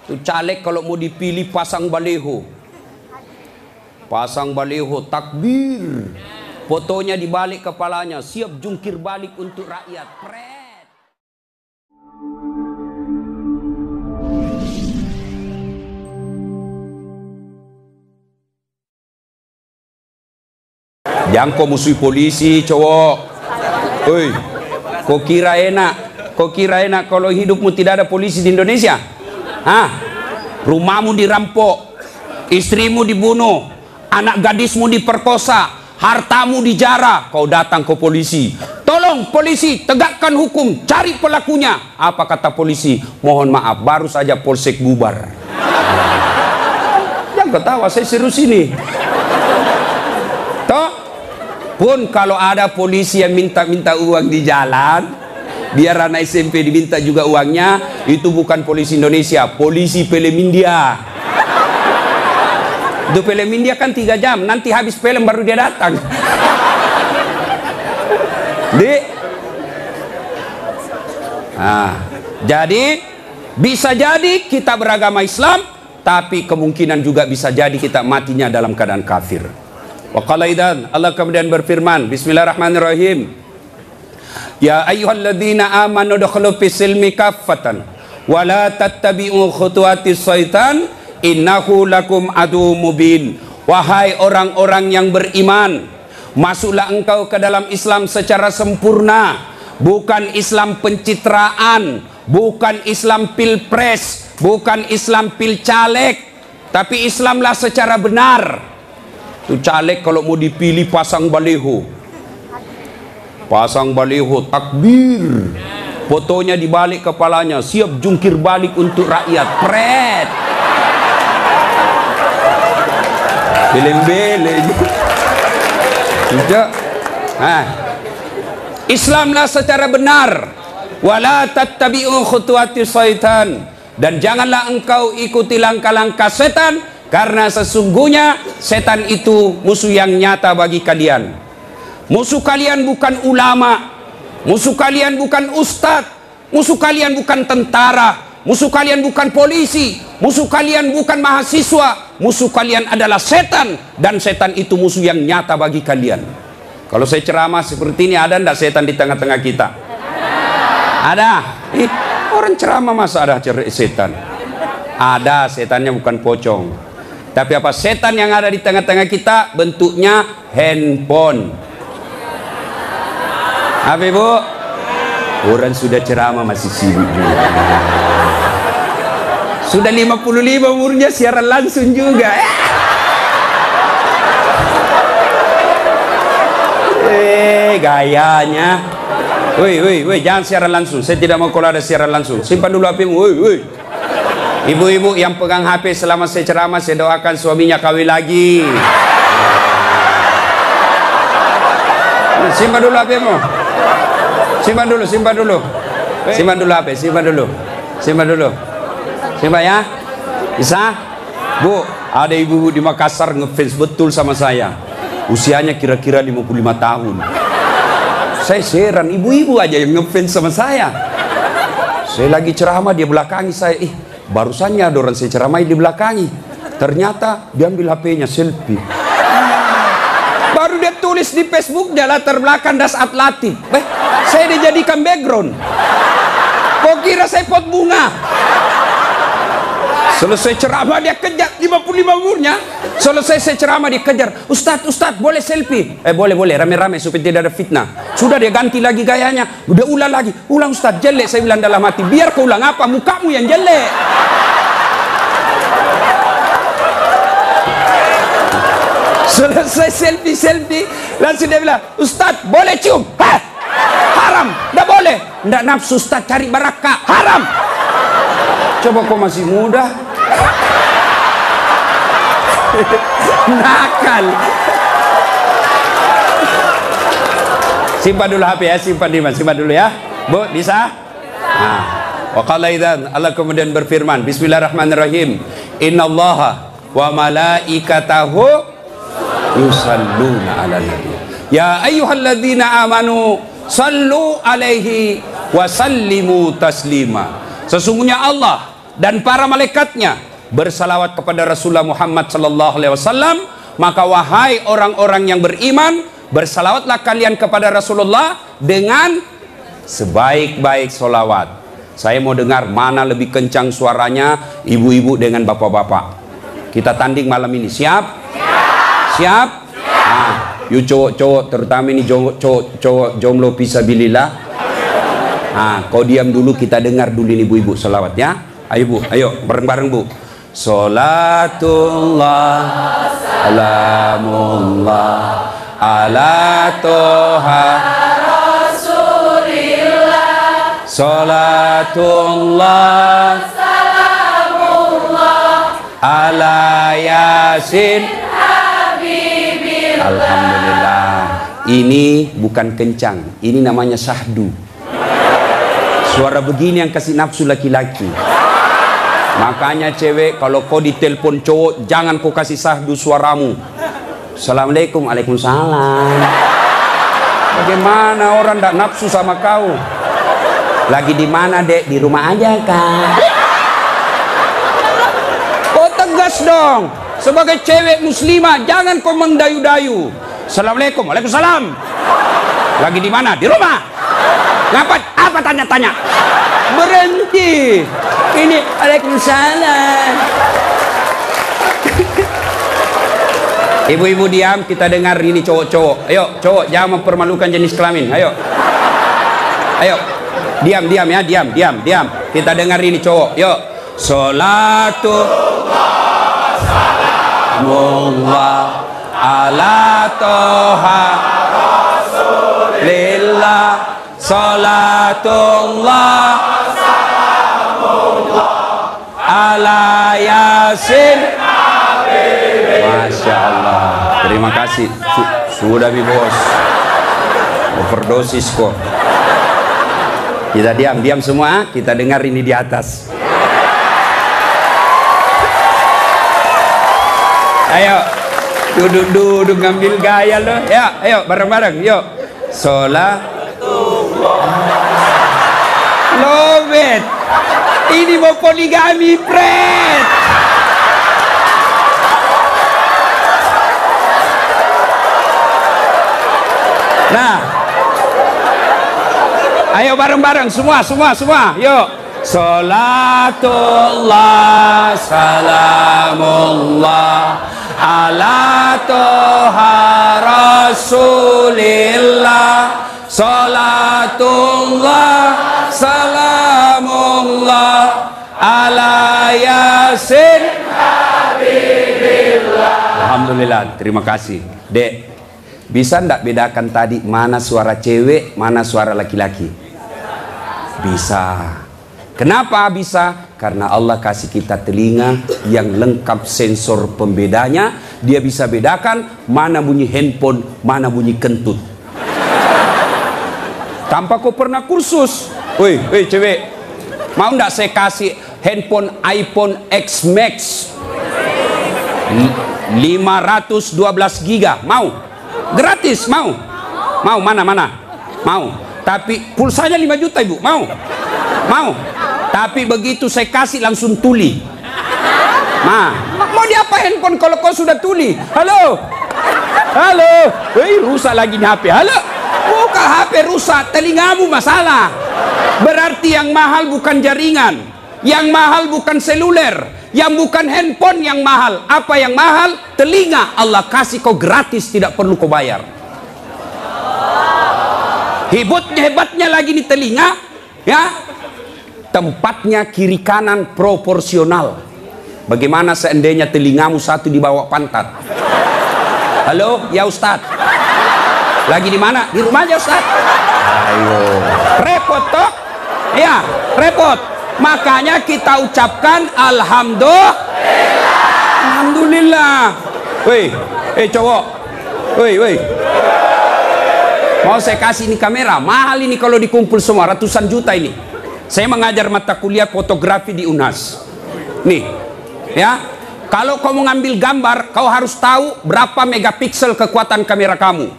Tuh caleg kalau mau dipilih pasang baleho. Pasang baleho, takbir. Fotonya di balik kepalanya, siap jungkir balik untuk rakyat. Pret. Jangan kau musuhi polisi, cowok. Oi, kau kira enak? Kau kira enak kalau hidupmu tidak ada polisi di Indonesia? Hah? Rumahmu dirampok, istrimu dibunuh, anak gadismu diperkosa, hartamu dijarah, kau datang ke polisi. Tolong polisi, tegakkan hukum, cari pelakunya. Apa kata polisi? Mohon maaf, baru saja polsek bubar. Jangan ketawa, saya serius ini. Toh, pun kalau ada polisi yang minta-minta uang di jalan, biar anak SMP diminta juga uangnya, itu bukan polisi Indonesia, polisi film India. Itu film India kan 3 jam, nanti habis film baru dia datang. Jadi bisa jadi kita beragama Islam, tapi kemungkinan juga bisa jadi kita matinya dalam keadaan kafir. Wa qala idzan, Allah kemudian berfirman, bismillahirrahmanirrahim. Ya ayyuhalladzina amanu dukhulu fis silmi kaffatan wa la tattabi'u khutuwatis syaitan innahu lakum aduwwum mubin. Wahai orang-orang yang beriman, masuklah engkau ke dalam Islam secara sempurna, bukan Islam pencitraan, bukan Islam pilpres, bukan Islam pilcaleg, tapi Islamlah secara benar. Tuh caleg kalau mau dipilih pasang baleho. Pasang baleho, takbir. Fotonya di balik kepalanya, siap jungkir balik untuk rakyat. Pret. Beleng-beleng. Tidak. Islamlah secara benar. Wala tattabi'u khutuwatis syaitan. Dan janganlah engkau ikuti langkah-langkah setan, karena sesungguhnya setan itu musuh yang nyata bagi kalian. Musuh kalian bukan ulama, musuh kalian bukan ustadz, musuh kalian bukan tentara, musuh kalian bukan polisi, musuh kalian bukan mahasiswa, musuh kalian adalah setan, dan setan itu musuh yang nyata bagi kalian. Kalau saya ceramah seperti ini, ada enggak setan di tengah-tengah kita? Ada. Orang ceramah masa ada setan? Ada, setannya bukan pocong. Tapi apa setan yang ada di tengah-tengah kita? Bentuknya handphone. Apa ibu? Orang sudah ceramah masih sibuk juga. Sudah 55 umurnya siaran langsung juga. Gayanya. Woi, jangan siaran langsung. Saya tidak mau kalau ada siaran langsung. Simpan dulu HP-mu. Woi. Ibu-ibu yang pegang HP selama saya ceramah, saya doakan suaminya kawin lagi. Simpan dulu HP-mu. Simpan dulu. Simpan dulu HP, simpan dulu. Simpan ya. Bisa? Bu, ada ibu-ibu di Makassar ngefans betul sama saya. Usianya kira-kira 55 tahun. Saya heran, ibu-ibu aja yang ngefans sama saya. Saya lagi ceramah, dia belakangi saya. Barusannya ada orang saya ceramah di belakangi. Ternyata dia ambil HP-nya selfie. Baru dia tulis di Facebook, dia latar belakang Das Atlatif. Saya dijadikan background. Kok kira saya pot bunga? Selesai ceramah dia kejar, 55 umurnya. Selesai saya ceramah dia kejar. Ustadz boleh selfie? Boleh, rame-rame supaya tidak ada fitnah. Sudah dia ganti lagi gayanya. Udah ulang lagi. Ulang Ustadz, jelek saya bilang dalam hati. Biar kau ulang apa? Mukamu yang jelek. Selesai selfie, langsung dia bilang, Ustadz boleh cium? Haram, tidak boleh. Tidak nafsu Ustadz, cari barakah. Haram. Coba kau masih muda. Nakal. Simpan dulu HP ya, simpan dulu ya. Bu, bisa? Wa qala idzan, Allah kemudian berfirman, bismillahirrahmanirrahim. Innallaha wa malaikatahu yusalluna 'alan nabi. Ya ayyuhalladzina amanu sallu alaihi wa sallimu taslima. Sesungguhnya Allah dan para malaikatnya bersalawat kepada Rasulullah Muhammad sallallahu alaihi wasallam, maka wahai orang-orang yang beriman, bersalawatlah kalian kepada Rasulullah dengan sebaik-baik solawat. Saya mau dengar mana lebih kencang suaranya, ibu-ibu dengan bapak-bapak. Kita tanding malam ini, siap? Siap? Nah, yuk cowok-cowok, terutama ini cowok jomblo fisabilillah. Nah, kau diam dulu, kita dengar dulu ini ibu-ibu solawat ya. Ayo bu, ayo bareng-bareng bu. Salatullah salamullah ala toha Rasulillah. Salatullah salamullah ala Yasin Habibillah. Alhamdulillah. Ini bukan kencang, ini namanya syahdu. Suara begini yang kasih nafsu laki-laki. Makanya cewek, kalau kau ditelepon cowok, jangan kau kasih syahdu suaramu. Assalamualaikum, waalaikumsalam. Bagaimana orang tak nafsu sama kau? Lagi di mana dek? Di rumah aja kak. Kau tegas dong. Sebagai cewek muslimah, jangan kau mendayu-dayu. Assalamualaikum, waalaikumsalam. Lagi di mana? Di rumah. Ngapa? Apa tanya-tanya? Berhenti. Ini waalaikumsalam. Ibu-ibu diam, kita dengar ini cowok-cowok. Ayo, cowok jangan mempermalukan jenis kelamin. Ayo. Ayo. Diam ya, diam. Kita dengar ini cowok. Yuk. Salatu salamullah ala toha Rasulillah. Salatullah salamullah ala Yasin. Masya Allah. Terima kasih. Sudah bi bos. Overdosis kok. Kita diam semua. Kita dengar ini di atas. Ayo. Duduk ngambil gaya loh. Ya, ayo bareng-bareng. Yuk. Love it. Ini mau poligami, Fred. Nah, ayo bareng-bareng semua. Yuk. Salatullah salamullah ala toha Rasulillah. Salatullah salamullah ala Yasin Habibillah. Alhamdulillah, terima kasih. Dek, bisa ndak bedakan tadi mana suara cewek, mana suara laki-laki? Bisa. Kenapa bisa? Karena Allah kasih kita telinga yang lengkap sensor pembedanya. Dia bisa bedakan mana bunyi handphone, mana bunyi kentut. Tanpa kau pernah kursus. Woi cewek, mau ndak saya kasih handphone iPhone X Max 512 giga? Mau? Gratis, mau? Mana? Mau. Tapi pulsanya 5 juta ibu, mau? Tapi begitu saya kasih langsung tuli. Nah, mau diapa handphone kalau kau sudah tuli? Halo. Rusak lagi nih HP. Halo. Buka HP rusak, telingamu masalah. Berarti yang mahal bukan jaringan, yang mahal bukan seluler, yang bukan handphone yang mahal. Apa yang mahal? Telinga. Allah kasih kau gratis, tidak perlu kau bayar. Hebatnya lagi nih telinga, ya. Tempatnya kiri kanan proporsional. Bagaimana seandainya telingamu satu di bawah pantat? Halo, ya Ustadz. Lagi di mana? Di rumah aja Ustadz. Ayo. Repot toh? Ya, repot. Makanya kita ucapkan Alhamdulillah. Woi, cowok. Woi. Mau saya kasih ini kamera, mahal ini kalau dikumpul semua, ratusan juta ini. Saya mengajar mata kuliah fotografi di UNHAS. Nih, ya. Kalau kau mau ngambil gambar, kau harus tahu berapa megapiksel kekuatan kamera kamu.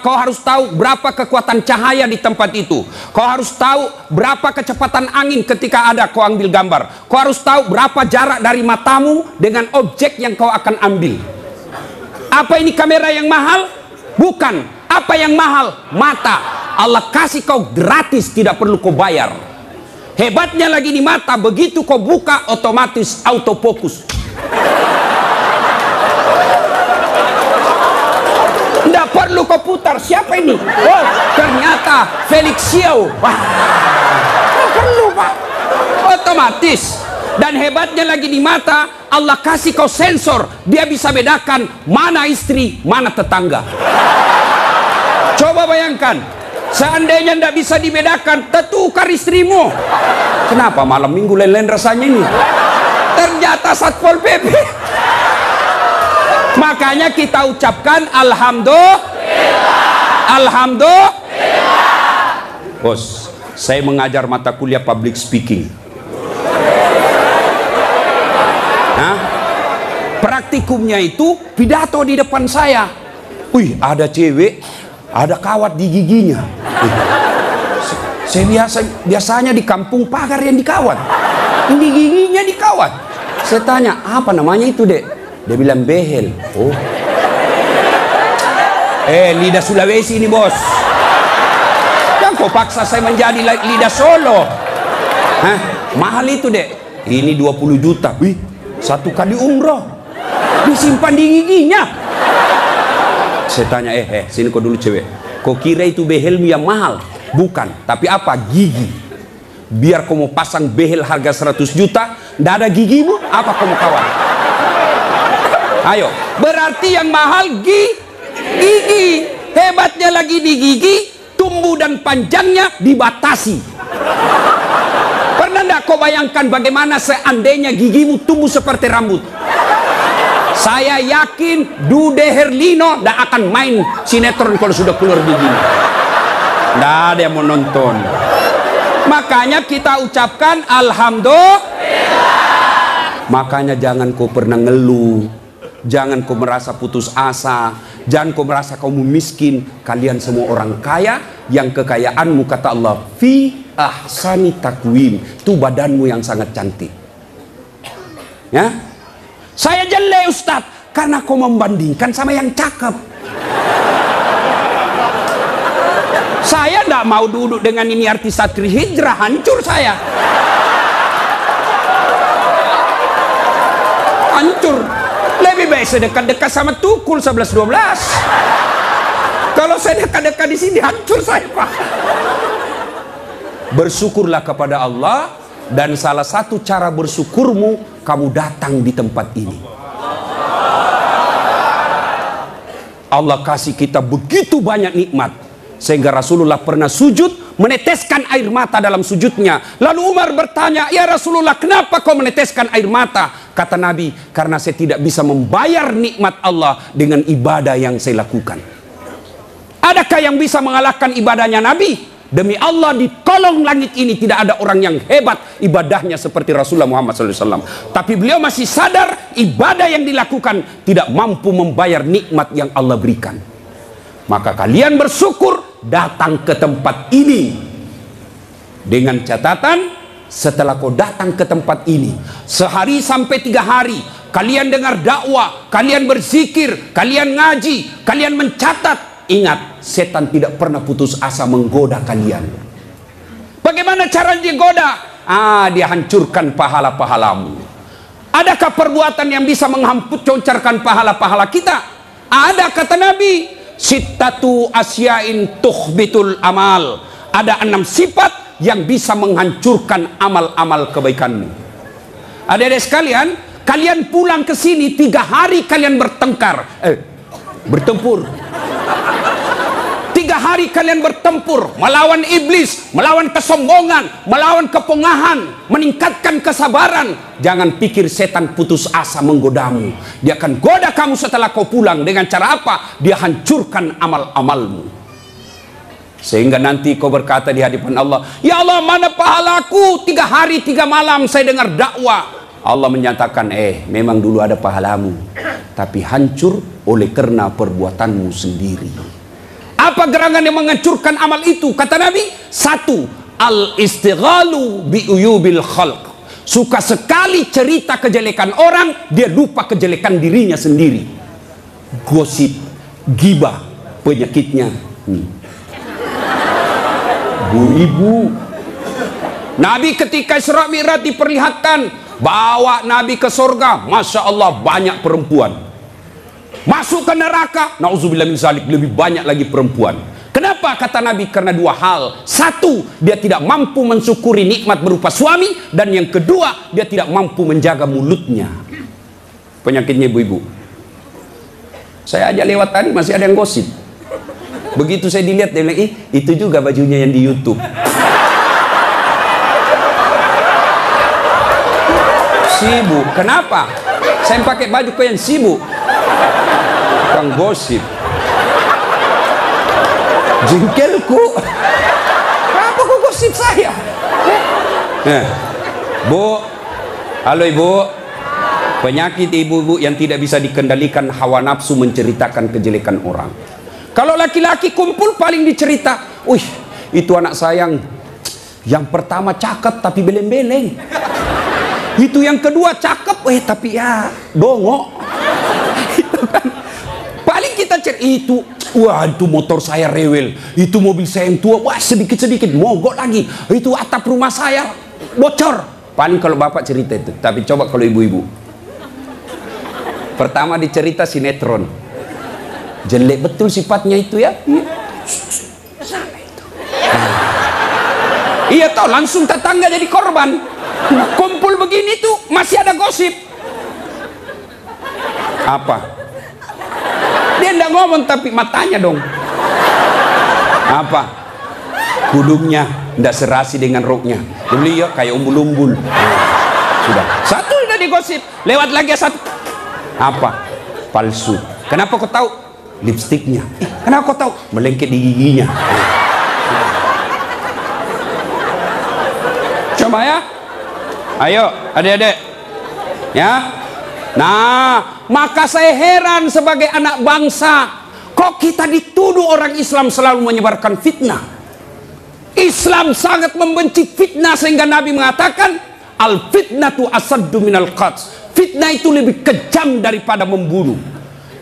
Kau harus tahu berapa kekuatan cahaya di tempat itu. Kau harus tahu berapa kecepatan angin ketika ada kau ambil gambar. Kau harus tahu berapa jarak dari matamu dengan objek yang kau akan ambil. Apa ini kamera yang mahal? Bukan. Apa yang mahal? Mata. Allah kasih kau gratis, tidak perlu kau bayar. Hebatnya lagi di mata, begitu kau buka otomatis autofokus. Tidak perlu kau putar, siapa ini? Oh, ternyata Felix Xiao. Wah, tidak perlu Pak, otomatis. Dan hebatnya lagi di mata, Allah kasih kau sensor, dia bisa bedakan mana istri, mana tetangga. Coba bayangkan, seandainya tidak bisa dibedakan, tertukar istrimu. Kenapa malam minggu lain-lain rasanya ini? Ternyata Satpol PP. Makanya kita ucapkan Alhamdulillah. Alhamdulillah. Bos, saya mengajar mata kuliah public speaking. Nah, praktikumnya itu pidato di depan saya. Wih, ada cewek, ada kawat di giginya. Saya biasanya di kampung pagar yang dikawat, ini giginya dikawat. Saya tanya, apa namanya itu dek? Dia bilang behel. Oh, lidah Sulawesi ini bos. Jangan kau paksa saya menjadi lidah Solo. Hah? Mahal itu dek. Ini 20 juta. Wih, 1 kali umroh disimpan di giginya. Saya tanya, sini kau dulu cewek. Kau kira itu behelmu yang mahal? Bukan, tapi apa? Gigi. Biar kau mau pasang behel harga 100 juta, ndak ada gigimu, apa kau mau kawan? Ayo, berarti yang mahal gigi. Hebatnya lagi di gigi, tumbuh dan panjangnya dibatasi. Pernah ndak kau bayangkan bagaimana seandainya gigimu tumbuh seperti rambut? Saya yakin Dude Herlino ndak akan main sinetron kalau sudah keluar giginya. Nggak ada yang mau nonton. Makanya kita ucapkan Alhamdulillah. Makanya jangan kau pernah ngeluh, jangan kau merasa putus asa, jangan kau merasa kamu miskin. Kalian semua orang kaya, yang kekayaanmu kata Allah fi ahsani takwim, itu badanmu yang sangat cantik. Ya, saya jelek Ustaz karena kau membandingkan sama yang cakep. Saya tidak mau duduk dengan ini artis Satri Hijrah, hancur saya. Hancur. Lebih baik saya dekat-dekat sama Tukul 11-12. Kalau saya dekat-dekat di sini, hancur saya Pak. Bersyukurlah kepada Allah, dan salah satu cara bersyukurmu, kamu datang di tempat ini. Allah kasih kita begitu banyak nikmat, sehingga Rasulullah pernah sujud meneteskan air mata dalam sujudnya. Lalu Umar bertanya, ya Rasulullah, kenapa kau meneteskan air mata? Kata Nabi, karena saya tidak bisa membayar nikmat Allah dengan ibadah yang saya lakukan. Adakah yang bisa mengalahkan ibadahnya Nabi? Demi Allah, di kolong langit ini tidak ada orang yang hebat ibadahnya seperti Rasulullah Muhammad SAW. Tapi beliau masih sadar ibadah yang dilakukan tidak mampu membayar nikmat yang Allah berikan. Maka kalian bersyukur datang ke tempat ini. Dengan catatan, setelah kau datang ke tempat ini, sehari sampai 3 hari, kalian dengar dakwah, kalian berzikir, kalian ngaji, kalian mencatat. Ingat, setan tidak pernah putus asa menggoda kalian. Bagaimana cara digoda? Dia hancurkan pahala-pahalamu. Adakah perbuatan yang bisa menghancurkan pahala-pahala kita? Ada, kata Nabi. Sittatu asyain tuhbitul amal. Ada 6 sifat yang bisa menghancurkan amal-amal kebaikanmu. Adik-adik sekalian, kalian pulang ke sini 3 hari kalian bertengkar, bertempur. 3 hari kalian bertempur melawan iblis, melawan kesombongan, melawan kepongahan, meningkatkan kesabaran. Jangan pikir setan putus asa menggodamu. Dia akan goda kamu setelah kau pulang. Dengan cara apa? Dia hancurkan amal-amalmu, sehingga nanti kau berkata di hadapan Allah, ya Allah, mana pahalaku? 3 hari 3 malam saya dengar dakwah. Allah menyatakan, memang dulu ada pahalamu, tapi hancur oleh karena perbuatanmu sendiri. Apa gerangan yang menghancurkan amal itu? Kata Nabi, satu, al-istighalu bi'uyubil khalq. Suka sekali cerita kejelekan orang, dia lupa kejelekan dirinya sendiri. Gosip, gibah, penyakitnya. Bu ibu, Nabi ketika Isra Mi'raj diperlihatkan, bawa Nabi ke surga, Masya Allah banyak perempuan. Masuk ke neraka, na'udzubillah min zalik, lebih banyak lagi perempuan. Kenapa? Kata Nabi, karena dua hal. Satu, dia tidak mampu mensyukuri nikmat berupa suami. Dan yang kedua, dia tidak mampu menjaga mulutnya. Penyakitnya ibu-ibu. Saya aja lewat tadi masih ada yang gosip. Begitu saya dilihat, dia bilang, itu juga bajunya yang di YouTube. Sibuk, kenapa? Saya pakai baju kok yang sibuk. Kang gosip. Jengkelku. Kenapa kok gosip saya? Bu, halo ibu. Penyakit ibu-ibu yang tidak bisa dikendalikan, hawa nafsu menceritakan kejelekan orang. Kalau laki-laki kumpul paling dicerita, wih, itu anak sayang. Yang pertama cakep tapi beleng-beleng. Itu yang kedua cakep, tapi ya dongok. Itu kan. Paling kita cerita itu, wah itu motor saya rewel, itu mobil saya yang tua, wah sedikit-sedikit mogok lagi, itu atap rumah saya bocor. Paling kalau bapak cerita itu. Tapi coba kalau ibu-ibu, pertama dicerita sinetron, jelek betul sifatnya itu ya. Sana itu. Iya toh, langsung tetangga jadi korban. Kumpul begini tuh masih ada gosip. Apa? Dia enggak ngomong tapi matanya dong. Apa? Kudungnya enggak serasi dengan roknya. Beliau kayak umbul-umbul. Sudah. Satu udah digosip. Lewat lagi satu. Apa? Palsu. Kenapa kau tahu? Lipstiknya. Kenapa kau tahu? Melengket di giginya. Coba ya. Ayo adik-adik. Ya. Nah, maka saya heran sebagai anak bangsa, kok kita dituduh orang Islam selalu menyebarkan fitnah. Islam sangat membenci fitnah sehingga Nabi mengatakan, al fitnatu asaddu minal qatl. Fitnah itu lebih kejam daripada membunuh.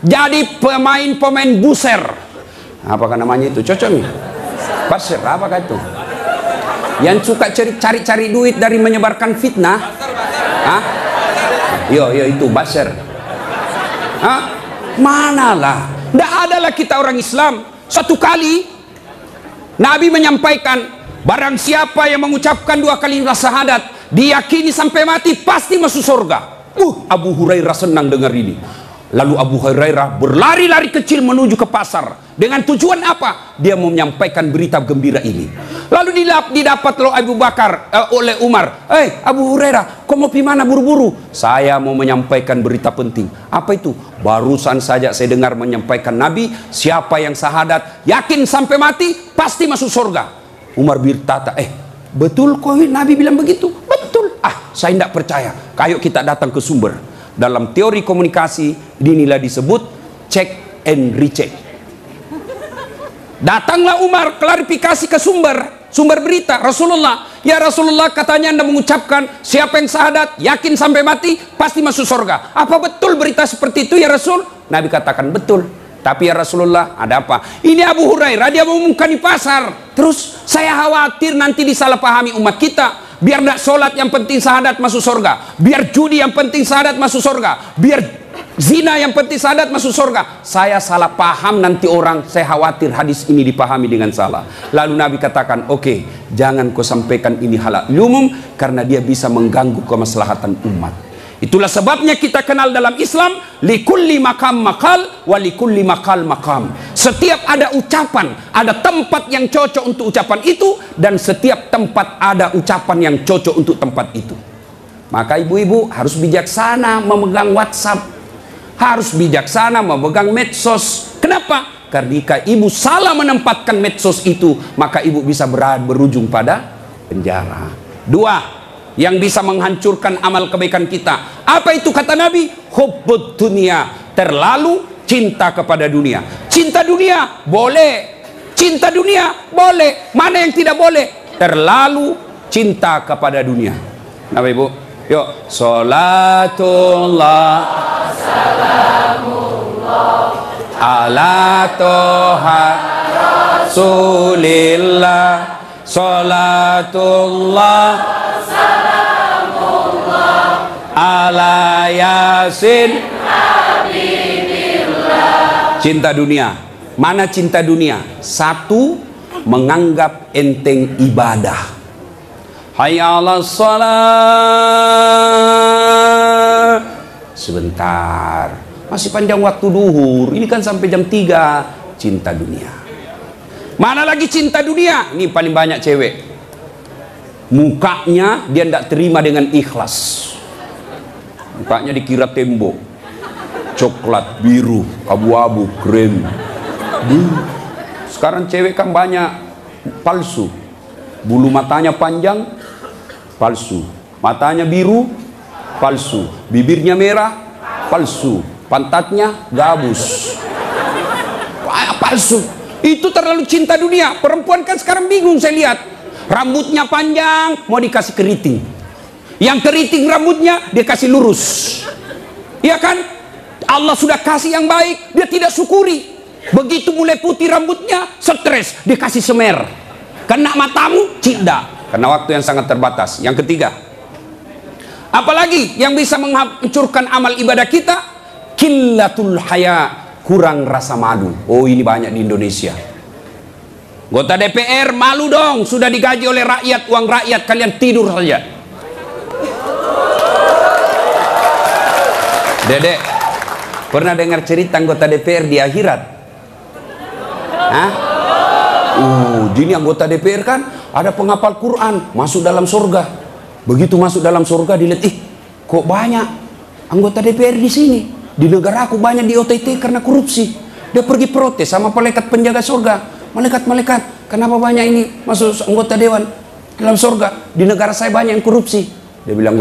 Jadi pemain-pemain buser, apakah namanya itu? Cocok nih? Buser, apakah itu? Yang suka cari-cari duit dari menyebarkan fitnah. Hah? Yo itu baser. Hah? Manalah. Tidak adalah kita orang Islam. Satu kali Nabi menyampaikan, barang siapa yang mengucapkan 2 kali syahadat, diyakini sampai mati pasti masuk surga. Abu Hurairah senang dengar ini. Lalu Abu Hurairah berlari-lari kecil menuju ke pasar. Dengan tujuan apa? Dia mau menyampaikan berita gembira ini. Lalu didapat oleh Abu Bakar, oleh Umar. Abu Hurairah, kau mau pergi mana buru-buru? Saya mau menyampaikan berita penting. Apa itu? Barusan saja saya dengar menyampaikan Nabi, siapa yang syahadat, yakin sampai mati, pasti masuk surga. Umar berkata, betul kok Nabi bilang begitu? Betul. Saya tidak percaya. Kayo kita datang ke sumber. Dalam teori komunikasi inilah disebut check and recheck. Datanglah Umar klarifikasi ke sumber berita Rasulullah. Ya Rasulullah, katanya Anda mengucapkan siapa yang syahadat yakin sampai mati pasti masuk surga. Apa betul berita seperti itu ya Rasul? Nabi katakan betul. Tapi ya Rasulullah, ada apa? Ini Abu Hurairah, dia mengumumkan di pasar. Terus saya khawatir nanti disalahpahami umat kita. Biar tidak sholat yang penting syahadat masuk surga. Biar judi yang penting syahadat masuk surga. Biar zina yang penting syahadat masuk surga. Saya salah paham nanti orang. Saya khawatir hadis ini dipahami dengan salah. Lalu Nabi katakan, oke, jangan kau sampaikan ini halal umum, karena dia bisa mengganggu kemaslahatan umat. Itulah sebabnya kita kenal dalam Islam, likulli makam makal, wa likulli makal makam. Setiap ada ucapan, ada tempat yang cocok untuk ucapan itu, dan setiap tempat ada ucapan yang cocok untuk tempat itu. Maka ibu-ibu harus bijaksana memegang WhatsApp, harus bijaksana memegang medsos. Kenapa? Karena jika ibu salah menempatkan medsos itu, maka ibu bisa berujung pada penjara. 2. Yang bisa menghancurkan amal kebaikan kita. Apa itu kata Nabi? Hubbud dunia, terlalu cinta kepada dunia. Cinta dunia boleh, Cinta dunia boleh, mana yang tidak boleh? Terlalu cinta kepada dunia. Nah Ibu, yuk. Salatullah ala toha Rasulillah. Salatullah ala Yasin. Cinta dunia. Mana cinta dunia? Satu, menganggap enteng ibadah. Hayya 'alas shalah. Sebentar, masih panjang waktu duhur. Ini kan sampai jam 3. Cinta dunia. Mana lagi cinta dunia? Ini paling banyak cewek. Mukanya dia tidak terima dengan ikhlas. Mukanya dikira tembok, coklat, biru, abu-abu, krem. Sekarang cewek kan banyak palsu. Bulu matanya panjang, palsu. Matanya biru, palsu. Bibirnya merah, palsu. Pantatnya gabus, palsu. Itu terlalu cinta dunia. Perempuan kan sekarang bingung saya lihat. Rambutnya panjang, mau dikasih keriting. Yang keriting rambutnya, dia kasih lurus. Iya kan? Allah sudah kasih yang baik, dia tidak syukuri. Begitu mulai putih rambutnya, stres, dikasih semer. Kena matamu, tidak. Karena waktu yang sangat terbatas. Yang ketiga, apalagi yang bisa menghancurkan amal ibadah kita? Qillatul haya, kurang rasa malu. Oh, ini banyak di Indonesia. Anggota DPR malu dong, sudah digaji oleh rakyat, uang rakyat, kalian tidur saja. Dedek, pernah dengar cerita anggota DPR di akhirat? Hah? Jadi anggota DPR kan ada penghafal Quran, masuk dalam surga. Begitu masuk dalam surga dilihat, kok banyak anggota DPR di sini? Di negara aku banyak di OTT karena korupsi. Dia pergi protes sama malaikat penjaga surga. Malaikat, kenapa banyak ini masuk anggota dewan dalam surga? Di negara saya banyak yang korupsi. Dia bilang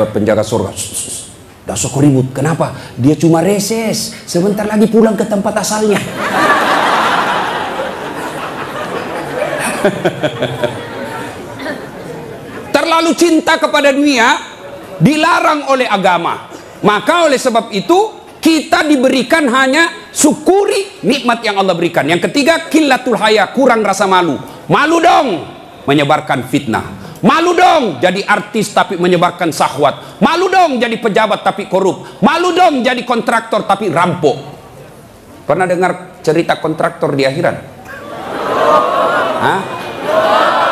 penjaga surga, dah sok ribut. Kenapa? Dia cuma reses, sebentar lagi pulang ke tempat asalnya. Terlalu cinta kepada dunia dilarang oleh agama. Maka oleh sebab itu kita diberikan hanya syukuri nikmat yang Allah berikan. Yang ketiga, qillatul haya, kurang rasa malu. Malu dong menyebarkan fitnah. Malu dong jadi artis tapi menyebarkan syahwat. Malu dong jadi pejabat tapi korup. Malu dong jadi kontraktor tapi rampok. Pernah dengar cerita kontraktor di akhirat? Hah?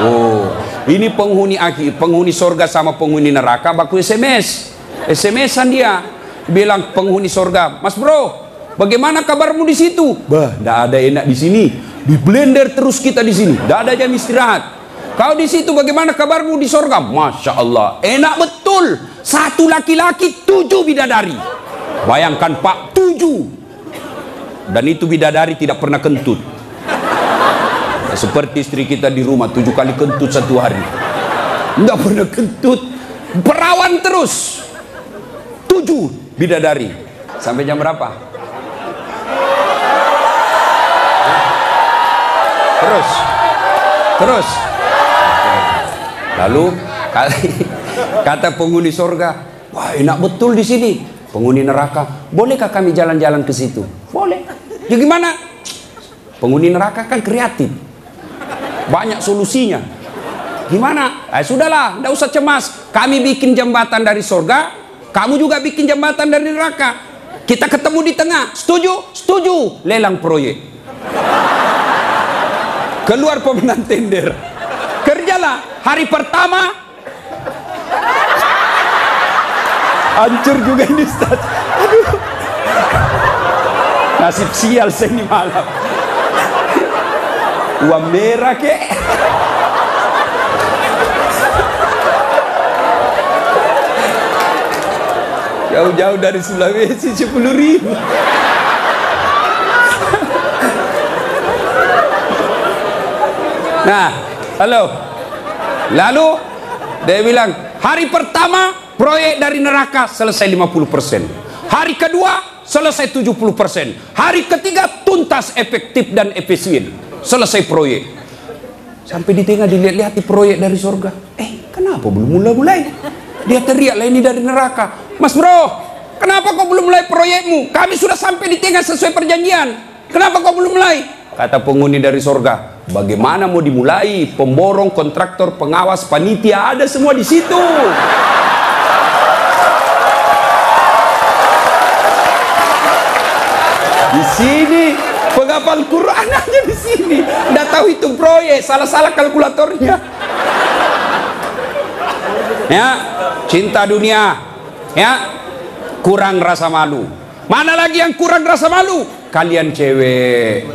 Oh, ini penghuni akhir, penghuni surga sama penghuni neraka baku SMS-an dia. Bilang penghuni surga, "Mas bro, bagaimana kabarmu di situ?" "Bah, enggak ada enak di sini. Di blender terus kita di sini. Enggak ada jam istirahat." "Kau di situ bagaimana kabarmu di surga?" "Masya Allah, enak betul. 1 laki-laki, 7 bidadari." Bayangkan Pak, 7. Dan itu bidadari tidak pernah kentut. Seperti istri kita di rumah, 7 kali kentut 1 hari. Enggak pernah kentut. Perawan terus. 7 bidadari. Sampai jam berapa? Terus. Lalu kata penghuni surga, "Wah, enak betul di sini." Penghuni neraka, "Bolehkah kami jalan-jalan ke situ?" "Boleh." "Ya gimana?" Penghuni neraka kan kreatif, banyak solusinya. "Gimana?" Sudahlah, tidak usah cemas. Kami bikin jembatan dari surga, kamu juga bikin jembatan dari neraka. Kita ketemu di tengah. Setuju? Setuju. Lelang proyek. Keluar pemenang tender. Kerjalah. Hari pertama hancur juga ini, Ustaz. Aduh. Nasib sial saya ini malam. Uang merah kek. Jauh-jauh dari Sulawesi 10.000. Nah, lalu dia bilang, hari pertama proyek dari neraka selesai 50%. Hari kedua selesai 70%. Hari ketiga tuntas, efektif dan efisien. selesai proyek. Sampai di tengah dilihat-lihat di proyek dari surga. Kenapa belum mulai? Dia teriak, lah ini dari neraka. Mas bro, kenapa kau belum mulai proyekmu? Kami sudah sampai di tengah sesuai perjanjian. Kenapa kau belum mulai? Kata penghuni dari surga, bagaimana mau dimulai? Pemborong, kontraktor, pengawas, panitia, ada semua di situ. Di sini penghafal Quran aja di sini. Nggak tahu hitung proyek, salah-salah kalkulatornya. Ya, cinta dunia, ya, kurang rasa malu. Mana lagi yang kurang rasa malu? Kalian cewek.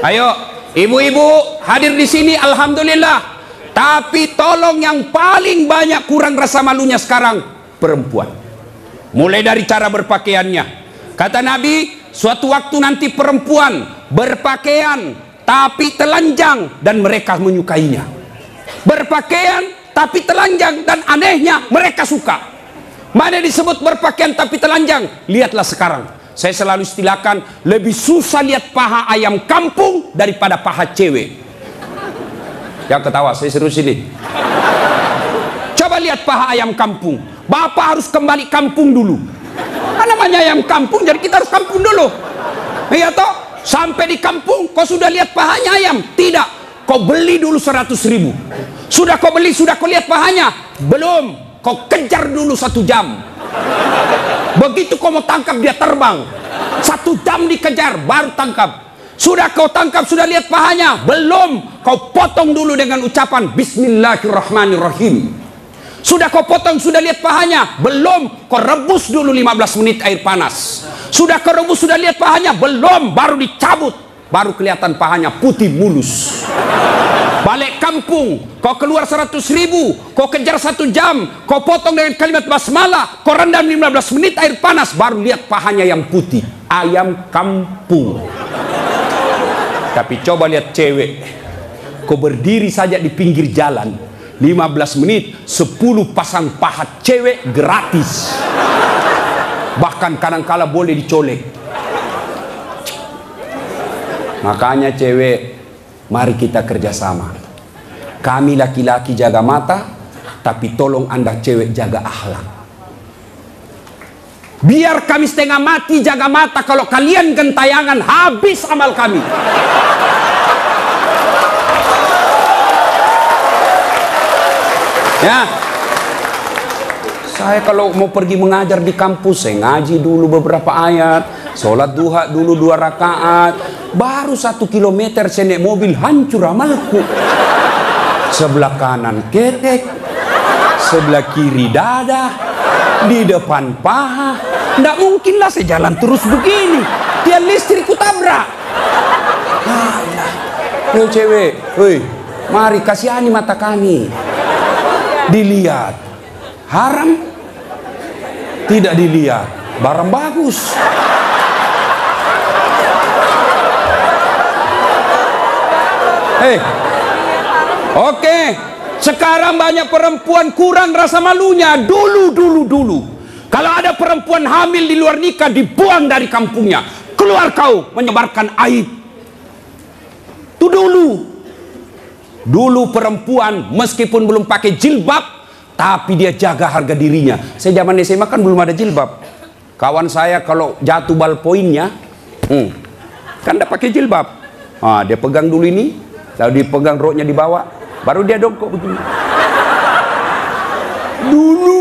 Ayo, ibu-ibu hadir di sini, alhamdulillah. Tapi tolong yang paling banyak kurang rasa malunya sekarang perempuan. Mulai dari cara berpakaiannya. Kata Nabi, suatu waktu nanti perempuan berpakaian tapi telanjang dan mereka menyukainya. Berpakaian tapi telanjang dan anehnya mereka suka. Mana disebut berpakaian tapi telanjang? Lihatlah sekarang. Saya selalu istilahkan, lebih susah lihat paha ayam kampung daripada paha cewek. Yang ketawa, saya serius ini. Coba lihat paha ayam kampung. Bapak harus kembali kampung dulu. Namanya ayam kampung, jadi kita harus kampung dulu. Iya toh? Sampai di kampung, kau sudah lihat pahanya ayam? Tidak. Kau beli dulu 100.000. Sudah kau beli, sudah kau lihat pahanya? Belum. Kau kejar dulu 1 jam. Begitu kau mau tangkap, dia terbang. 1 jam dikejar, baru tangkap. Sudah kau tangkap, sudah lihat pahanya? Belum. Kau potong dulu dengan ucapan Bismillahirrahmanirrahim. Sudah kau potong, sudah lihat pahanya? Belum. Kau rebus dulu 15 menit air panas. Sudah kau rebus, sudah lihat pahanya? Belum. Baru dicabut. Baru kelihatan pahanya putih mulus. Balik kampung, kau keluar 100.000, kau kejar 1 jam, kau potong dengan kalimat basmalah, kau rendam 15 menit air panas, baru lihat pahanya yang putih. Ayam kampung. Tapi coba lihat cewek, kau berdiri saja di pinggir jalan 15 menit 10 pasang paha cewek gratis. Bahkan kadang-kala boleh dicolek. Makanya cewek, mari kita kerjasama. Kami laki-laki jaga mata, tapi tolong Anda cewek jaga akhlak. Biar kami setengah mati jaga mata, kalau kalian gentayangan habis amal kami. Ya, saya kalau mau pergi mengajar di kampus, saya ngaji dulu beberapa ayat, sholat duha dulu 2 rakaat, baru 1 kilometer saya naik mobil, hancur amalku. Sebelah kanan ketek, sebelah kiri dada, di depan paha. Nggak mungkin lah saya jalan terus begini, tiang listrikku tabrak. Hei cewek, hei, mari kasihani mata kami. Dilihat haram, tidak dilihat barang bagus. Oke, sekarang banyak perempuan kurang rasa malunya. Dulu kalau ada perempuan hamil di luar nikah, dibuang dari kampungnya. Keluar kau menyebarkan aib. Itu dulu perempuan meskipun belum pakai jilbab, tapi dia jaga harga dirinya. Saya zaman SMA kan belum ada jilbab. Kawan saya kalau jatuh ballpointnya, kan tidak pakai jilbab. Dia pegang dulu ini, lalu dipegang roknya di bawah, baru dia dongkok begini. Dulu.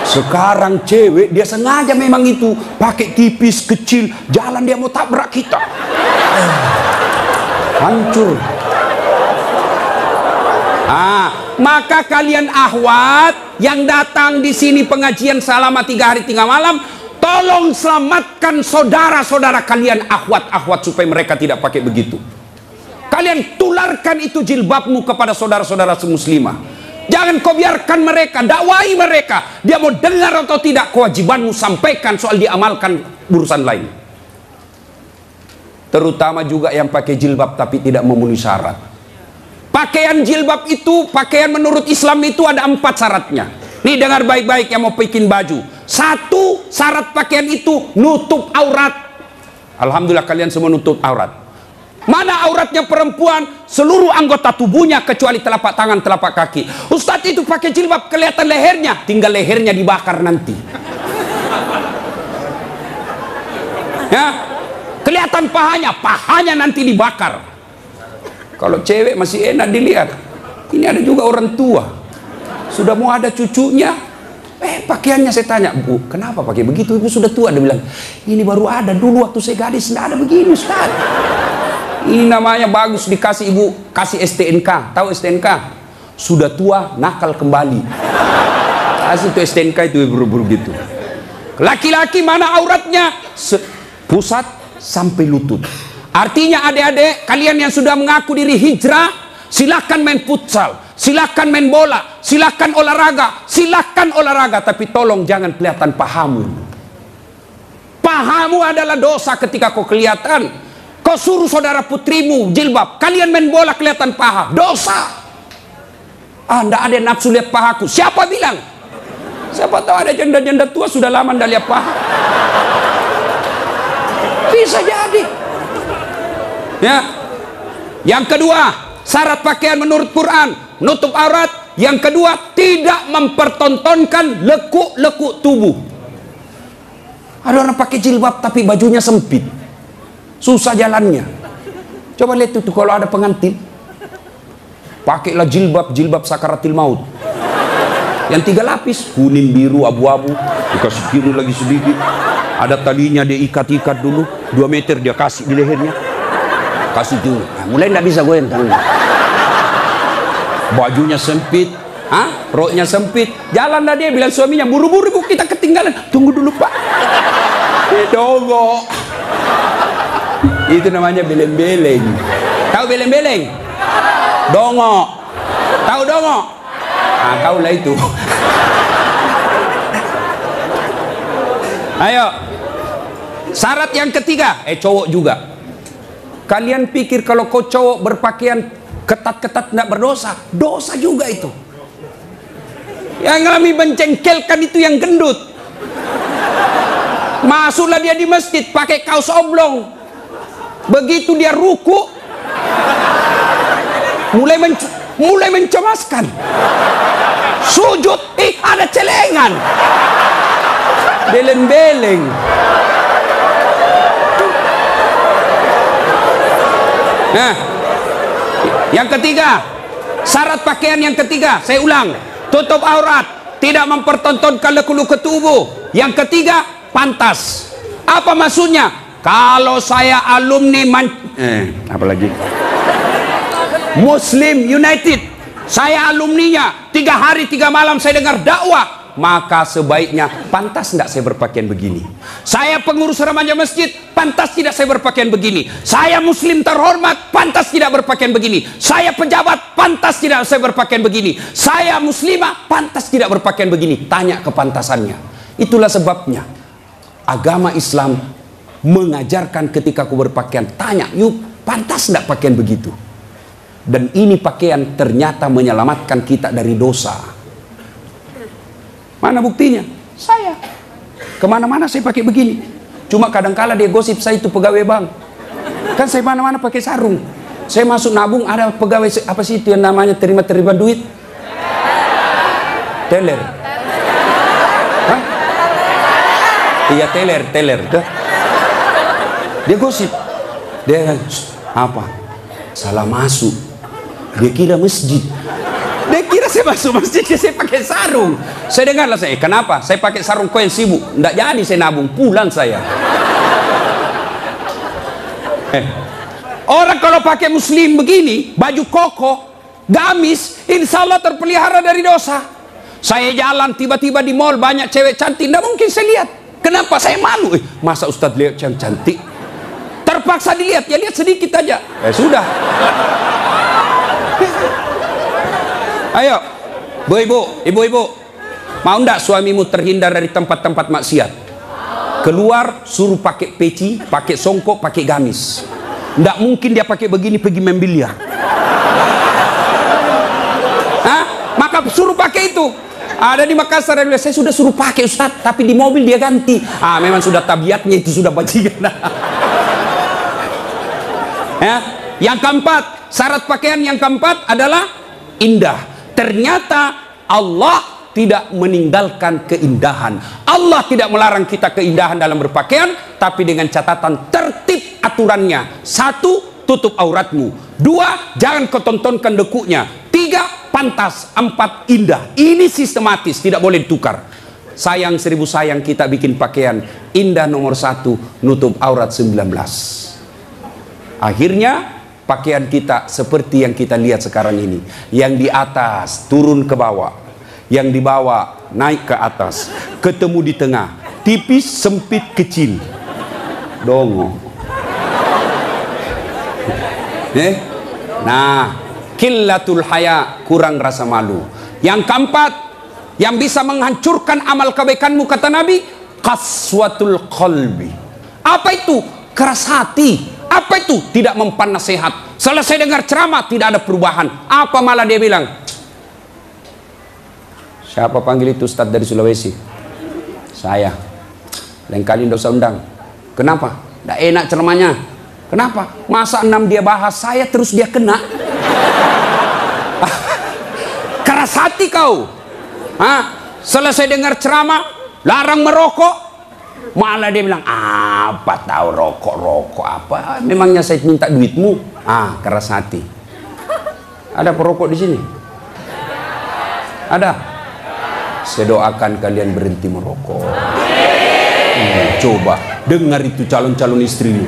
Sekarang cewek dia sengaja memang itu pakai tipis kecil, jalan dia mau tabrak kita. Hancur. Maka kalian akhwat yang datang di sini pengajian selama 3 hari 3 malam, tolong selamatkan saudara-saudara kalian akhwat-akhwat supaya mereka tidak pakai begitu. Kalian tularkan itu jilbabmu kepada saudara-saudara semuslimah. Jangan kau biarkan mereka, dakwahi mereka. Dia mau dengar atau tidak, kewajibanmu sampaikan, soal diamalkan urusan lain. Terutama juga yang pakai jilbab tapi tidak memenuhi syarat. Pakaian jilbab itu, pakaian menurut Islam itu ada 4 syaratnya. Nih dengar baik-baik yang mau bikin baju. 1, syarat pakaian itu nutup aurat. Alhamdulillah kalian semua nutup aurat. Mana auratnya perempuan? Seluruh anggota tubuhnya kecuali telapak tangan, telapak kaki. Ustadz itu pakai jilbab kelihatan lehernya, tinggal lehernya dibakar nanti. Ya, kelihatan pahanya nanti dibakar. Kalau cewek masih enak dilihat. Ini ada juga orang tua, sudah mau ada cucunya, pakaiannya saya tanya, Bu, kenapa pakai begitu? Ibu sudah tua. Dia bilang, ini baru ada, dulu waktu saya gadis tidak ada begini, Ustaz. Ini namanya bagus, dikasih ibu, kasih STNK. Tahu STNK? Sudah tua, nakal kembali. Kasih itu STNK itu buru-buru gitu. Laki-laki mana auratnya? Pusat sampai lutut. Artinya adik-adik, kalian yang sudah mengaku diri hijrah, silakan main futsal, silakan main bola, silakan olahraga, tapi tolong jangan kelihatan pahamu. Pahamu adalah dosa ketika kau kelihatan. Kau suruh saudara putrimu jilbab, kalian main bola kelihatan paha, dosa. Nggak ada nafsu lihat pahaku. Siapa bilang? Siapa tahu ada janda-janda tua sudah lama nggak lihat paha. Bisa jadi. Ya. Yang kedua, syarat pakaian menurut Quran, nutup aurat. Yang kedua, tidak mempertontonkan lekuk-lekuk tubuh. Ada orang pakai jilbab tapi bajunya sempit, susah jalannya. Coba lihat itu kalau ada pengantin, pakailah jilbab sakaratil maut, yang 3 lapis, kuning, biru, abu-abu, dikasih biru lagi sedikit, ada talinya dia ikat-ikat dulu 2 meter, dia kasih di lehernya, kasih dulu. Mulai nggak bisa goyang tangannya, bajunya sempit, roknya sempit, jalanlah dia, bilang suaminya, buru-buru Bu, kita ketinggalan, tunggu dulu Pak. Tunggu. Itu namanya beleng-beleng. Tahu beleng-beleng? Dongo. Tahu dongo? Kau lah itu. Ayo. Syarat yang ketiga, cowok juga. Kalian pikir kalau kau cowok berpakaian ketat-ketat tidak berdosa? Dosa juga itu. Yang lebih mencengkelkan itu yang gendut. Masuklah dia di masjid pakai kaos oblong. Begitu dia ruku, mulai mencemaskan. Sujud, ada celengan, beleng-beleng. Nah, yang ketiga, syarat pakaian yang ketiga, saya ulang, tutup aurat, tidak mempertontonkan lekuk-lekuk tubuh. Yang ketiga, pantas. Apa maksudnya? Kalau saya alumni apalagi Muslim United, saya alumninya, 3 hari 3 malam saya dengar dakwah, maka sebaiknya pantas tidak saya berpakaian begini. Saya pengurus remaja masjid, pantas tidak saya berpakaian begini. Saya muslim terhormat, pantas tidak berpakaian begini. Saya pejabat, pantas tidak saya berpakaian begini. Saya muslimah, pantas tidak berpakaian begini. Tanya kepantasannya. Itulah sebabnya agama Islam mengajarkan ketika aku berpakaian, tanya, yuk pantas tidak pakaian begitu. Dan ini pakaian ternyata menyelamatkan kita dari dosa. Mana buktinya? Saya kemana-mana saya pakai begini. Cuma kadang-kala dia gosip saya itu pegawai bank. Kan saya mana-mana pakai sarung. Saya masuk nabung, ada pegawai apa sih itu yang namanya terima duit? Teller. Hah? Iya teller. Dia gosip, dia apa? Salah masuk. Dia kira masjid. Dia kira saya masuk masjid, saya pakai sarung. Saya dengarlah saya, kenapa? Saya pakai sarung koin sibuk. Nggak jadi saya nabung, pulang saya. Orang kalau pakai muslim begini, baju koko, gamis, insya Allah terpelihara dari dosa. Saya jalan tiba-tiba di mall banyak cewek cantik, nggak mungkin saya lihat. Kenapa? Saya malu. Masa Ustadz lihat yang cantik? Terpaksa dilihat, ya lihat sedikit aja. Sudah. Ayo, ibu-ibu, mau ndak suamimu terhindar dari tempat-tempat maksiat? Keluar, suruh pakai peci, pakai songkok, pakai gamis. Ndak mungkin dia pakai begini pergi main biliar. Maka suruh pakai itu. Ada di Makassar, saya sudah suruh pakai Ustaz, tapi di mobil dia ganti. Memang sudah tabiatnya itu, sudah bajingan. Ya. Yang keempat, syarat pakaian yang keempat adalah indah. Ternyata Allah tidak meninggalkan keindahan. Allah tidak melarang kita keindahan dalam berpakaian, tapi dengan catatan tertib aturannya. 1, tutup auratmu. 2, jangan kau tontonkan dekuknya. 3, pantas. 4, indah. Ini sistematis, tidak boleh ditukar. Sayang 1000 sayang kita bikin pakaian indah nomor 1, nutup aurat 19. Akhirnya pakaian kita seperti yang kita lihat sekarang ini. Yang di atas turun ke bawah, yang di bawah naik ke atas, ketemu di tengah, tipis, sempit, kecil. Dongo. Nah, qillatul haya, kurang rasa malu. Yang keempat, yang bisa menghancurkan amal kebaikanmu, kata Nabi, qaswatul qalbi. Apa itu? Keras hati. Apa itu? Tidak mempan nasihat. Selesai dengar ceramah tidak ada perubahan. Apa malah dia bilang? Siapa panggil itu Ustadz dari Sulawesi? Saya. Lain kali tidak usah undang. Kenapa? Tidak enak ceramahnya. Kenapa? Masa 6 dia bahas, saya terus dia kena. Keras hati kau. Selesai dengar ceramah, larang merokok. Malah dia bilang, apa tahu rokok apa? Memangnya saya minta duitmu? Keras hati. Ada perokok di sini? Ada? Saya doakan kalian berhenti merokok. Coba dengar itu calon-calon istrimu.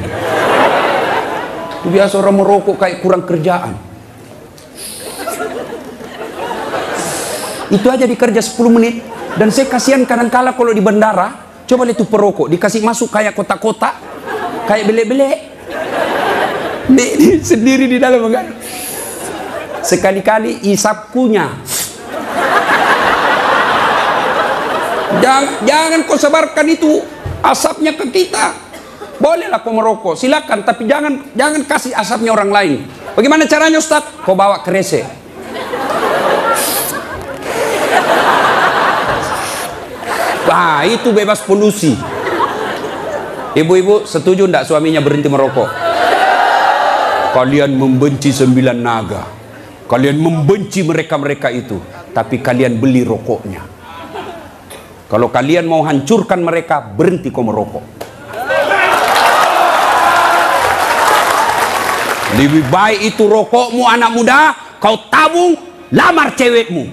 Itu biasa orang merokok kayak kurang kerjaan. Itu aja dikerja 10 menit. Dan saya kasihan kadang-kala kalau di bandara, coba lihat itu perokok dikasih masuk kayak kotak-kotak, kayak belek-belek. Dia sendiri di dalam enggak. Sekali-kali isap kunyah. Jangan kau sebarkan itu asapnya ke kita. Bolehlah kau merokok, silakan, tapi jangan kasih asapnya orang lain. Bagaimana caranya, Ustaz? Kau bawa kresek. Itu bebas polusi. Ibu-ibu setuju enggak suaminya berhenti merokok? Kalian membenci 9 naga. Kalian membenci mereka-mereka itu, tapi kalian beli rokoknya. Kalau kalian mau hancurkan mereka, berhenti kau merokok. Lebih baik itu rokokmu anak muda, kau tabung, lamar cewekmu.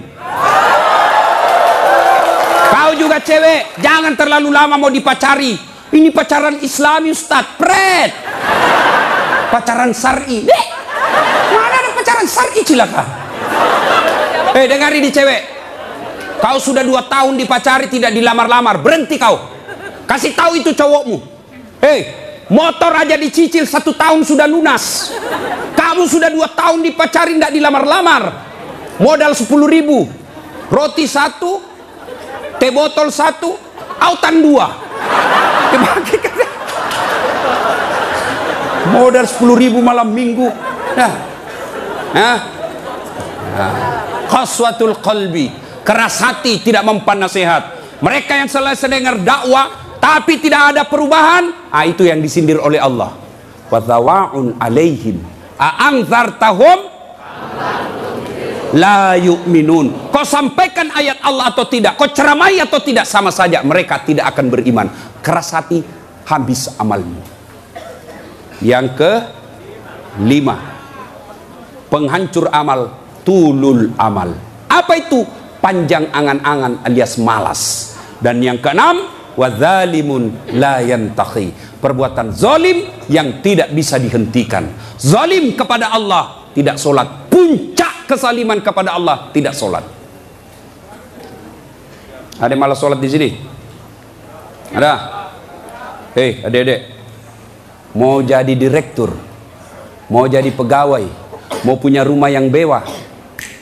Kau juga cewek, jangan terlalu lama mau dipacari. Ini pacaran Islami, Ustaz. Pret. Pacaran syar'i. Mana ada pacaran syar'i, cilaka? Dengar ini cewek. Kau sudah 2 tahun dipacari, tidak dilamar-lamar. Berhenti kau. Kasih tahu itu cowokmu. Motor aja dicicil 1 tahun sudah lunas. Kamu sudah 2 tahun dipacari, tidak dilamar-lamar. Modal 10.000. Roti 1. Teh botol 1, autan 2. Modal 10.000 malam minggu. Qaswatul qalbi, keras hati, tidak mempan nasihat. Mereka yang selesai dengar dakwah tapi tidak ada perubahan, itu yang disindir oleh Allah. Wa thawaun alaihim a'anzartahum la yu'minun. Kau sampaikan ayat Allah atau tidak, kau ceramai atau tidak, sama saja mereka tidak akan beriman. Keras hati, habis amalmu. Yang ke-5, penghancur amal, tulul amal. Apa itu? Panjang angan-angan alias malas. Dan yang ke-6, wadzalimun la yantahi, perbuatan zalim yang tidak bisa dihentikan. Zalim kepada Allah, tidak sholat. Puncak kesaliman kepada Allah, tidak sholat. Ada yang malas sholat di sini? Ada? Adik-adik, mau jadi direktur, mau jadi pegawai, mau punya rumah yang mewah,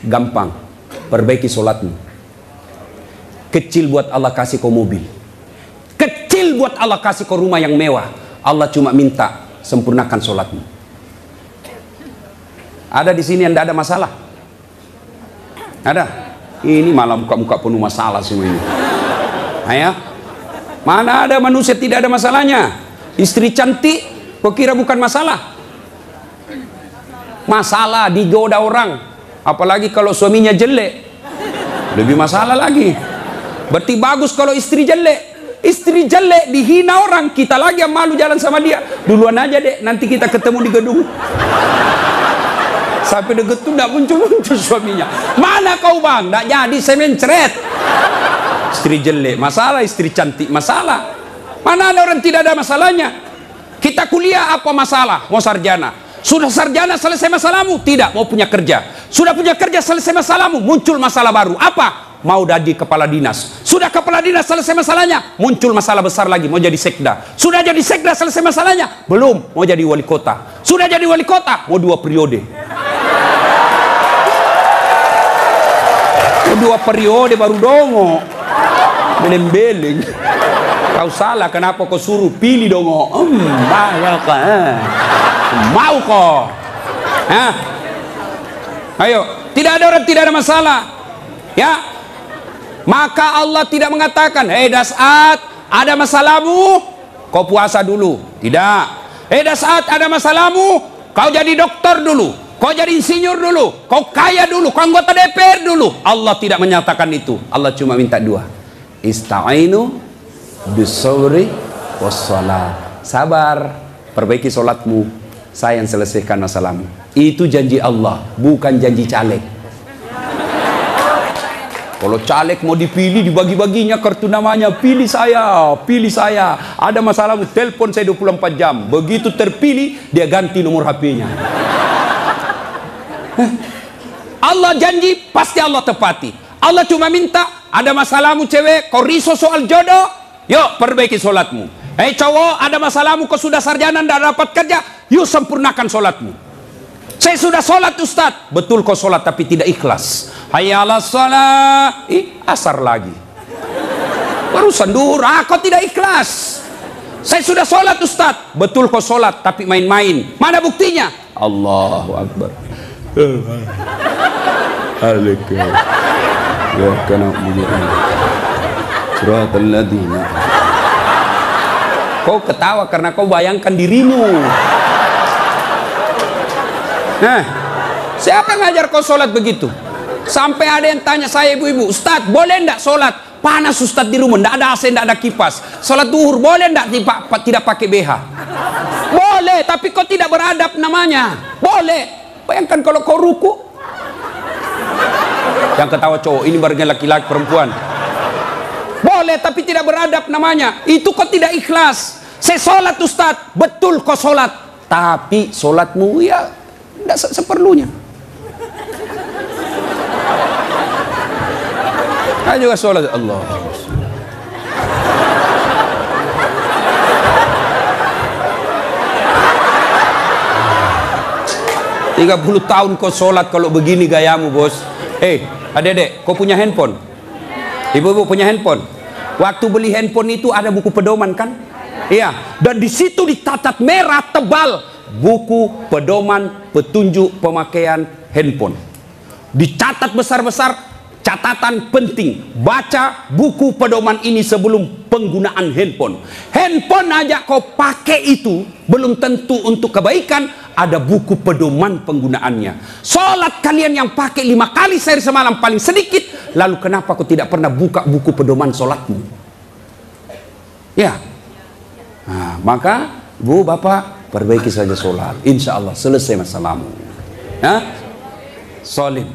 gampang. Perbaiki sholatmu. Kecil buat Allah kasih kau mobil, kecil buat Allah kasih kau rumah yang mewah. Allah cuma minta sempurnakan sholatmu. Ada di sini yang tidak ada masalah? Ada? Ini malah muka-muka penuh masalah semua ini. Ayah, mana ada manusia tidak ada masalahnya? Istri cantik, kau kira bukan masalah? masalah, digoda orang. Apalagi kalau suaminya jelek, lebih masalah lagi. Berarti bagus kalau istri jelek. Istri jelek dihina orang, kita lagi yang malu jalan sama dia. Duluan aja deh, nanti kita ketemu di gedung. Sampai deket tuh tidak muncul-muncul suaminya. Mana kau bang? Tidak jadi, saya mencret. Istri jelek masalah, istri cantik masalah. Mana ada orang tidak ada masalahnya? Kita kuliah apa masalah? Mau sarjana. Sudah sarjana selesai masalahmu? Tidak, mau punya kerja. Sudah punya kerja selesai masalahmu? Muncul masalah baru. Apa? Mau jadi kepala dinas. Sudah kepala dinas selesai masalahnya, muncul masalah besar lagi, mau jadi sekda. Sudah jadi sekda selesai masalahnya? Belum, mau jadi wali kota. Sudah jadi wali kota, mau 2 periode. Mau 2 periode baru dongo. Beleng-beleng. Kau salah, kenapa kau suruh pilih dongo? Mau kok. Ayo, tidak ada orang tidak ada masalah. Ya. Maka Allah tidak mengatakan, hei Das'at, ada masalahmu, kau puasa dulu. Tidak. Hei Das'at, ada masalahmu, kau jadi dokter dulu, kau jadi insinyur dulu, kau kaya dulu, kau anggota DPR dulu. Allah tidak menyatakan itu. Allah cuma minta 2. Ista'inu bis-sabri was-salat. Sabar, perbaiki solatmu, saya yang selesaikan masalahmu. Itu janji Allah, bukan janji caleg. Kalau caleg mau dipilih, dibagi-baginya kartu namanya, pilih saya, ada masalah, telepon saya 24 jam. Begitu terpilih, dia ganti nomor HP-nya. Allah janji, pasti Allah tepati. Allah cuma minta, ada masalahmu cewek, kau risau soal jodoh, yuk perbaiki solatmu. Cowok, ada masalahmu, kau sudah sarjana, tidak dapat kerja, yuk sempurnakan solatmu. Saya sudah sholat Ustaz. Betul kau sholat tapi tidak ikhlas. Hayya 'alas shalah. Asar lagi. Barusan duhur, kau tidak ikhlas. Saya sudah sholat Ustaz. Betul kau sholat tapi main-main. Mana buktinya? Allahu Akbar. Kau ketawa karena kau bayangkan dirimu. Siapa ngajar kau sholat begitu? Sampai ada yang tanya saya, ibu-ibu, Ustadz boleh enggak sholat? Panas Ustadz di rumah, enggak ada AC, enggak ada kipas. Sholat duhur boleh enggak tidak pakai BH? Boleh, tapi kau tidak beradab namanya. Boleh. Bayangkan kalau kau ruku. Yang ketawa cowok, ini barunya laki-laki perempuan. Boleh, tapi tidak beradab namanya. Itu kau tidak ikhlas. Saya sholat Ustadz, betul kau sholat. Tapi sholatmu ya tidak seperlunya. Saya juga sholat Allah. 30 tahun kau sholat kalau begini gayamu bos. Adek-adek, kau punya handphone? Ibu-ibu punya handphone? Waktu beli handphone itu ada buku pedoman kan? Iya. Dan di situ dicatat merah tebal. Buku pedoman petunjuk pemakaian handphone. Dicatat besar-besar, catatan penting. Baca buku pedoman ini sebelum penggunaan handphone. Handphone aja kau pakai itu belum tentu untuk kebaikan. Ada buku pedoman penggunaannya. Sholat kalian yang pakai 5 kali sehari semalam paling sedikit. Lalu kenapa kau tidak pernah buka buku pedoman sholatmu? Ya. Nah, maka Bu, Bapak, perbaiki saja sholat. Insya Allah selesai masalahmu. Solim.